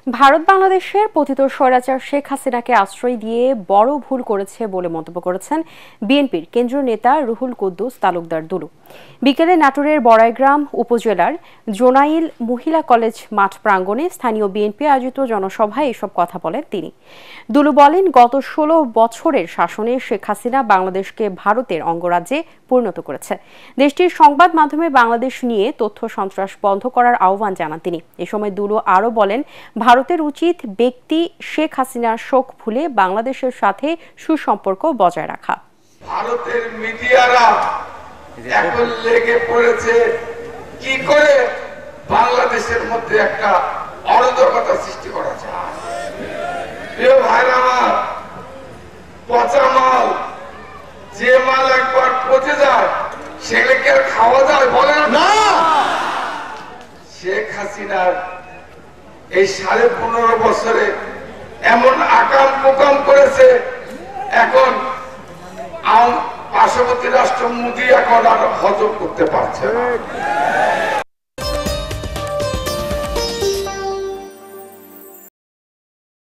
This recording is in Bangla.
ভারত বাংলাদেশের পতিত স্বৈরাচার শেখ হাসিনাকে আশ্রয় দিয়ে বড় ভুল করেছে বলে মন্তব্য করেছেন বিএনপির কেন্দ্রীয় নেতা রুহুল কুদ্দুস তালুকদার দুলু। বিকেলে নাটোরের বড়াইগ্রাম উপজেলার জোনাইল মহিলা কলেজ মাঠ প্রাঙ্গণে স্থানীয় বিএনপি আয়োজিত জনসভায় এসব কথা বলেন তিনি। দুলু বলেন, গত ১৬ বছরের শাসনে শেখ হাসিনা বাংলাদেশকে ভারতের অঙ্গরাজ্যে পরিণত করেছে। দেশটির সংবাদ মাধ্যমে বাংলাদেশ নিয়ে তথ্য সন্ত্রাস বন্ধ করার আহ্বান জানান তিনি। এ সময় দুলু আরও বলেন, ভারতের উচিত ব্যক্তি শেখ হাসিনার শোক ভুলে বাংলাদেশের সাথে সুসম্পর্ক বজায় রাখা। ভারতের মিডিয়ারা এখন লেগে পড়েছে কি করে বাংলাদেশের মধ্যে একটা অরাজকতা সৃষ্টি করা যায়। প্রিয় ভাইরা আমার, পচা মাল, যে মাল একবার পচে যায় সেগুলোকে আর খাওয়া যায় বলেন না। শেখ হাসিনার এই ১৫.৫ বছরে এমন আকাম কুকাম করেছে, এখন পার্শ্ববর্তী রাষ্ট্র মোদী এখন আর হজম করতে পারছে না।